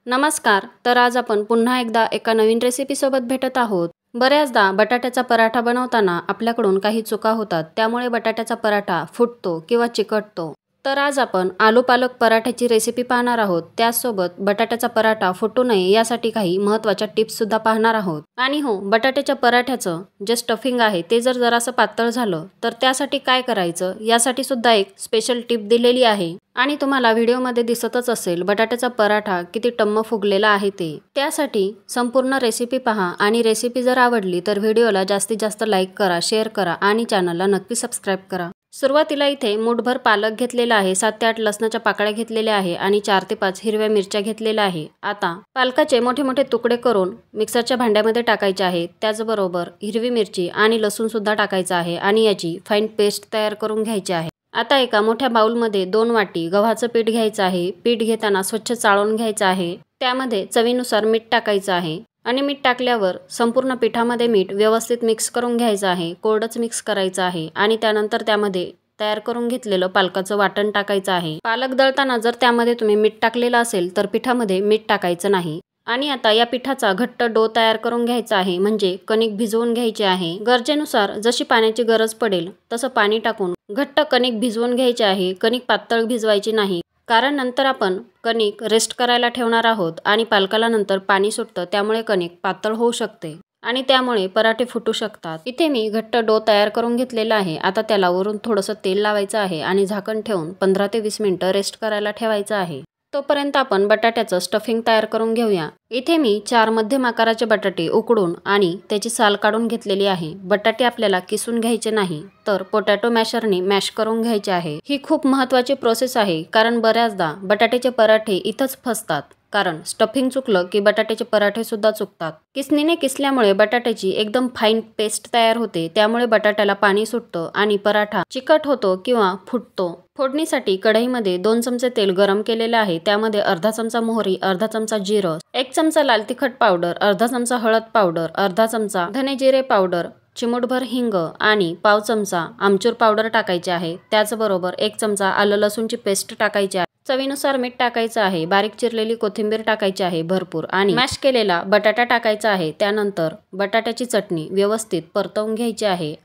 नमस्कार. तर आज आपण पुन्हा एकदा एका नवीन रेसिपीसोबत भेटत आहोत. बऱ्याचदा बटाट्याचा पराठा बनवताना आपल्याकडून काही चुका होतात, त्यामुळे बटाट्याचा पराठा फुटतो किंवा चिकटतो. तर आज आपण आलू पालक पराठ्याची रेसिपी पाहणार आहोत. त्याचसोबत बटाट्याचा पराठा फुटू नये यासाठी काही महत्त्वाच्या टिप्ससुद्धा पाहणार आहोत. आणि हो, बटाट्याच्या पराठ्याचं जे स्टफिंग आहे ते जर जरासं पातळ झालं तर त्यासाठी काय करायचं यासाठी सुद्धा एक स्पेशल टिप दिलेली आहे. आणि तुम्हाला व्हिडिओमध्ये दिसतच असेल बटाट्याचा पराठा किती टम्म फुगलेला आहे ते. त्यासाठी संपूर्ण रेसिपी पहा आणि रेसिपी जर आवडली तर व्हिडिओला जास्तीत जास्त लाईक करा, शेअर करा आणि चॅनलला नक्की सबस्क्राईब करा. सुरुवातीला इथे मूठभर पालक घेतलेला आहे, 7 ते 8 लसणाच्या पाकळ्या घेतलेल्या आहे आणि 4 ते 5 हिरव्या मिरच्या घेतलेल्या आहे. आता पालकाचे मोठे मोठे तुकडे करून मिक्सरच्या भांड्यामध्ये टाकायचे आहे. त्याचबरोबर हिरवी मिरची आणि लसूण सुद्धा टाकायचं आहे आणि याची फाईन पेस्ट तयार करून घ्यायची आहे. आता एका मोठ्या बाउलमध्ये 2 वाटी गव्हाचं पीठ घ्यायचं आहे. पीठ घेताना स्वच्छ चाळून घ्यायचं आहे. त्यामध्ये चवीनुसार मीठ टाकायचं आहे आणि मीठ टाकल्यावर संपूर्ण पिठामध्ये मीठ व्यवस्थित मिक्स करून घ्यायचं आहे. कोरडंच मिक्स करायचं आहे आणि त्यानंतर त्यामध्ये तयार करून घेतलेलं पालकाचं वाटण टाकायचं आहे. पालक दळताना जर त्यामध्ये तुम्ही मीठ टाकलेलं असेल तर पिठामध्ये मीठ टाकायचं नाही. आणि आता या पिठाचा घट्ट डो तयार करून घ्यायचा आहे, म्हणजे कणिक भिजवून घ्यायची आहे. गरजेनुसार जशी पाण्याची गरज पडेल तसं पाणी टाकून घट्ट कणिक भिजवून घ्यायची आहे. कणिक पातळ भिजवायची नाही, कारण नंतर आपण कणिक रेस्ट करायला ठेवणार आहोत आणि पालकाला नंतर पाणी सुटतं, त्यामुळे कणिक पातळ होऊ शकते आणि त्यामुळे पराठे फुटू शकतात. इथे मी घट्ट डो तयार करून घेतलेला आहे. आता त्याला वरून थोडंसं तेल लावायचं आहे आणि झाकण ठेवून 15 ते 20 मिनिटं रेस्ट करायला ठेवायचं आहे. तोपर्यंत आपण बटाट्याचं स्टफिंग तयार करून घेऊया. इथे मी 4 मध्यम आकाराचे बटाटे उकडून आणि त्याची साल काढून घेतलेली आहे. बटाटे आपल्याला किसून घ्यायचे नाही, तर पोटॅटो मॅशरने मॅश करून घ्यायचे आहे. ही खूप महत्त्वाची प्रोसेस आहे, कारण बऱ्याचदा बटाट्याचे पराठे इथंच फसतात. कारण स्टफिंग चुकलं की बटाट्याचे पराठे सुद्धा चुकतात. किसणीने किसल्यामुळे बटाट्याची एकदम फाईन पेस्ट तयार होते, त्यामुळे बटाट्याला पाणी सुटतं आणि पराठा चिकट होतो किंवा फुटतो. फोडणीसाठी कढईमध्ये 2 चमचे तेल गरम केलेले आहे. त्यामध्ये अर्धा चमचा मोहरी, अर्धा चमचा जिरं, 1 चमचा लाल तिखट पावडर, अर्धा चमचा हळद पावडर, अर्धा चमचा धने जिरे पावडर, चिमूटभर हिंग आणि पाव चमचा आमचूर पावडर टाकायचे आहे. त्याचबरोबर 1 चमचा आलं लसूणची पेस्ट टाकायची आहे. चवीनुसार मीठ टाकायचं आहे. बारीक चिरलेली कोथिंबीर टाकायची आहे भरपूर आणि मॅश केलेला बटाटा टाकायचा आहे. त्यानंतर बटाट्याची चटणी व्यवस्थित परतवून घ्यायची आहे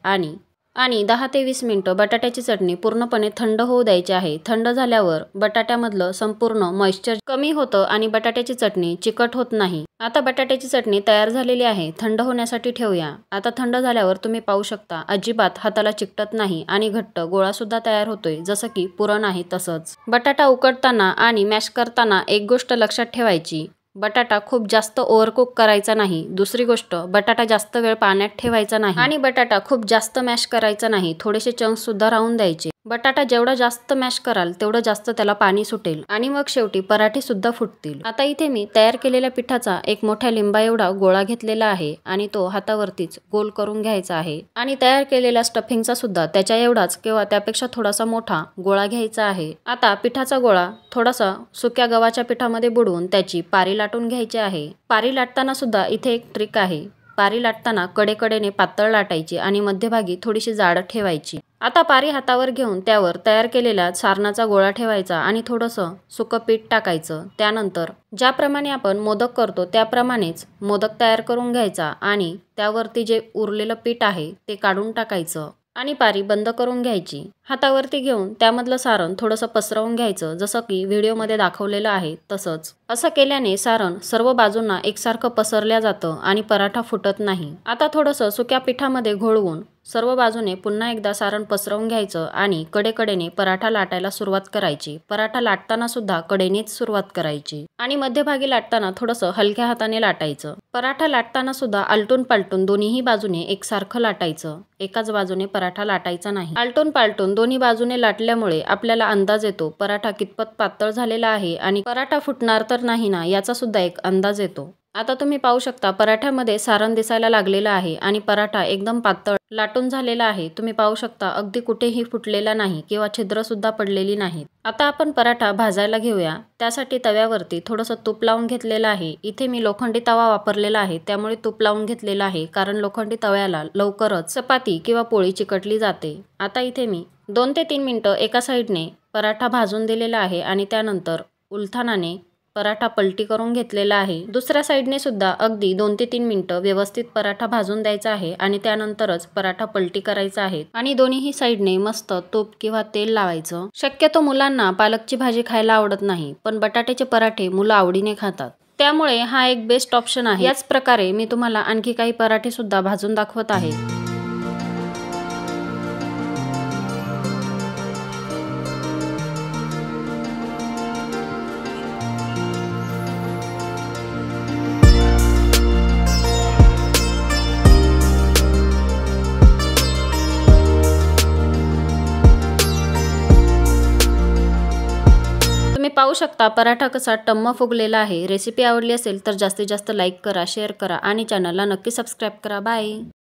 आणि 10 ते 20 मिनिटं बटाट्याची चटणी पूर्णपणे थंड होऊ द्यायची आहे. थंड झाल्यावर बटाट्यामधलं संपूर्ण मॉइश्चर कमी होतं आणि बटाट्याची चटणी चिकट होत नाही. आता बटाट्याची चटणी तयार झालेली आहे. थंड होण्यासाठी ठेवूया. आता थंड झाल्यावर तुम्ही पाहू शकता अजिबात हाताला चिकटत नाही आणि घट्ट गोळा सुद्धा तयार होतोय, जसं की पुरण आहे तसंच. बटाटा उकडताना आणि मॅश करताना एक गोष्ट लक्षात ठेवायची, बटाटा खूप जास्त ओव्हरकुक करायचा नाही. दुसरी गोष्ट, बटाटा जास्त वेळ पाण्यात ठेवायचा नाही आणि बटाटा खूप जास्त मॅश करायचा नाही. थोडेसे चंक्स सुद्धा राहून द्यायचे. बटाटा जेवढा जास्त मॅश कराल तेवढं जास्त त्याला पाणी सुटेल आणि मग शेवटी पराठे सुद्धा फुटतील. आता इथे मी तयार केलेल्या पिठाचा एक मोठ्या लिंबा एवढा गोळा घेतलेला आहे आणि तो हातावरतीच गोल करून घ्यायचा आहे आणि तयार केलेल्या स्टफिंगचा सुद्धा त्याच्या एवढाच किंवा त्यापेक्षा थोडासा मोठा गोळा घ्यायचा आहे. आता पिठाचा गोळा थोडासा सुक्या गव्हाच्या पिठामध्ये बुडवून त्याची पारी लाटून घ्यायची आहे. पारी लाटताना सुद्धा इथे एक ट्रिक आहे. पारी लाटताना कडेकडेने पातळ लाटायची आणि मध्यभागी थोडीशी जाड ठेवायची. आता पारी हातावर घेऊन त्यावर तयार केलेला सारणाचा गोळा ठेवायचा आणि थोडंसं सुकं पीठ टाकायचं. त्यानंतर ज्याप्रमाणे आपण मोदक करतो त्याप्रमाणेच मोदक तयार करून घ्यायचा आणि त्यावरती जे उरलेलं पीठ आहे ते काढून टाकायचं आणि पारी बंद करून घ्यायची. हातावरती घेऊन त्यामधलं सारण थोडंसं पसरवून घ्यायचं, जसं की व्हिडिओमध्ये दाखवलेलं आहे तसंच. असं केल्याने सारण सर्व बाजूंना एकसारखं पसरल्या जातं आणि पराठा फुटत नाही. आता थोडंसं सुक्या पिठामध्ये घोळवून सर्व बाजूने पुन्हा एकदा सारण पसरवून घ्यायचं आणि कडेकडेने पराठा लाटायला सुरुवात करायची. पराठा लाटताना सुद्धा कडेनेच सुरुवात करायची आणि मध्यभागी लाटताना थोडंसं हलक्या हाताने लाटायचं. पराठा लाटताना सुद्धा आलटून पालटून दोन्ही बाजूने एकसारखं लाटायचं. एकाच बाजूने पराठा लाटायचा नाही. आलटून पालटून दोन्ही बाजूने लाटल्यामुळे आपल्याला अंदाज येतो पराठा कितपत पातळ झालेला आहे आणि पराठा फुटणार तर नाही ना याचा सुद्धा एक अंदाज येतो. आता तुम्ही पाहू शकता पराठ्यामध्ये सारण दिसायला लागलेलं आहे आणि पराठा एकदम पातळ लाटून झालेला आहे. तुम्ही पाहू शकता अगदी कुठेही फुटलेला नाही किंवा छिद्र सुद्धा पडलेली नाहीत. आता आपण पराठा भाजायला घेऊया. त्यासाठी तव्यावरती थोडंसं तूप लावून घेतलेलं आहे. इथे मी लोखंडी तवा वापरलेला आहे, त्यामुळे तूप लावून घेतलेला आहे, कारण लोखंडी तव्याला लवकरच चपाती किंवा पोळी चिकटली जाते. आता इथे मी 2 ते 3 मिनिटं एका साईडने पराठा भाजून दिलेला आहे आणि त्यानंतर उलथानाने पराठा पलटी करून घेतलेला आहे। दुसऱ्या साईडने सुद्धा अगदी 2 ते 3 मिनिटं व्यवस्थित पराठा भाजून द्यायचा आहे आणि त्यानंतरच पराठा पलटी करायचा आहे आणि दोन्हीही साईडने मस्त तूप किंवा तेल लावायचं। शक्यतो मुलांना पालकची भाजी खायला आवडत नाही, पण बटाट्याचे पराठे मुलं आवडीने खातात, त्यामुळे हा एक बेस्ट ऑप्शन आहे। याच प्रकारे मी तुम्हाला आणखी काही पराठे सुद्धा भाजून दाखवत आहे। तुम्ही पाहू शकता पराठा कसा टम्म फुगलेला आहे। रेसिपी आवडली असेल तर जास्तीत जास्त लाईक करा, शेअर करा आणि चॅनलला नक्की सबस्क्राईब करा। बाय।